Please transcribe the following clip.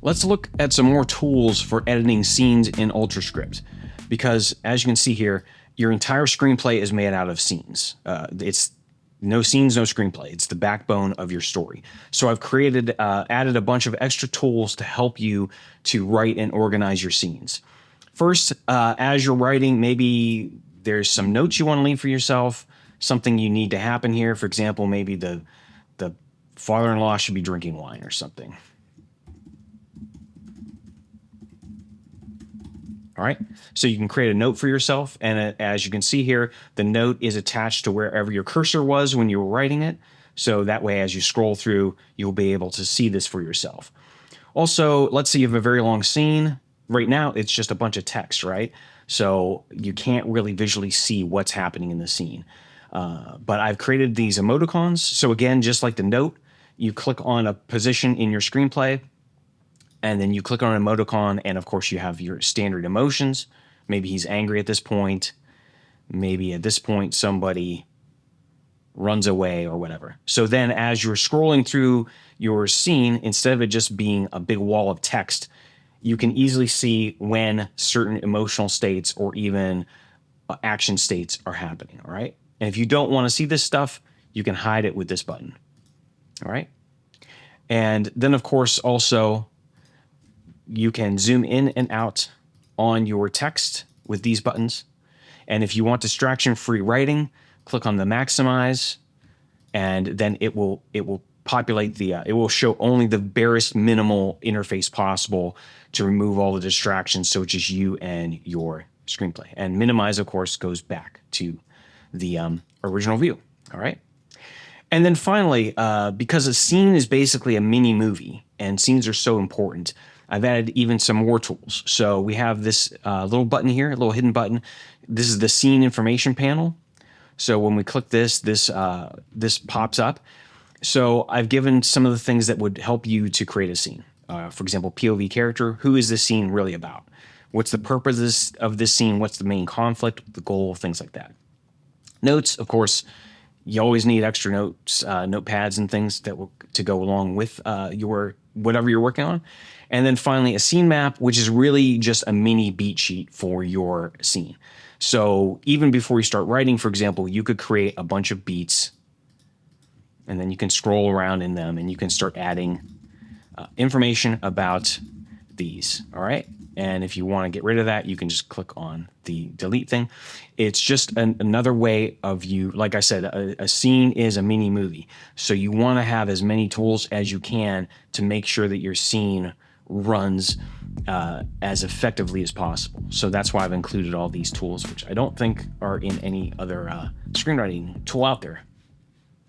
Let's look at some more tools for editing scenes in UltraScript, because as you can see here, your entire screenplay is made out of scenes. It's no scenes, no screenplay. It's the backbone of your story. So I've added a bunch of extra tools to help you to write and organize your scenes. First, as you're writing, maybe there's some notes you want to leave for yourself, something you need to happen here. For example, maybe the father-in-law should be drinking wine or something. All right, so you can create a note for yourself, and as you can see here, the note is attached to wherever your cursor was when you were writing it, so that way as you scroll through, you'll be able to see this for yourself. Also, let's say you have a very long scene. Right now, it's just a bunch of text, right? So you can't really visually see what's happening in the scene. But I've created these emoticons, so again, just like the note, you click on a position in your screenplay, and then you click on an emoticon, and of course you have your standard emotions. Maybe he's angry at this point. Maybe at this point somebody runs away or whatever. So then as you're scrolling through your scene, instead of it just being a big wall of text, you can easily see when certain emotional states or even action states are happening, all right? And if you don't want to see this stuff, you can hide it with this button, all right? And then of course also, you can zoom in and out on your text with these buttons. And if you want distraction-free writing, click on the maximize, and then it will populate it will show only the barest minimal interface possible to remove all the distractions, so it's just you and your screenplay. And minimize, of course, goes back to the original view, all right? And then finally, because a scene is basically a mini movie, and scenes are so important, I've added even some more tools. So we have this little button here, a little hidden button. This is the scene information panel. So when we click this pops up. So I've given some of the things that would help you to create a scene. For example, POV character. Who is this scene really about? What's the purpose of this scene? What's the main conflict, the goal, things like that. Notes, of course, you always need extra notes, notepads and things to go along with whatever you're working on. And then finally, a scene map, which is really just a mini beat sheet for your scene. So even before you start writing, for example, you could create a bunch of beats, and then you can scroll around in them, and you can start adding information about these, all right? And if you want to get rid of that, you can just click on the delete thing. It's just another way of like I said, a scene is a mini movie. So you want to have as many tools as you can to make sure that your scene runs as effectively as possible. So that's why I've included all these tools, which I don't think are in any other screenwriting tool out there.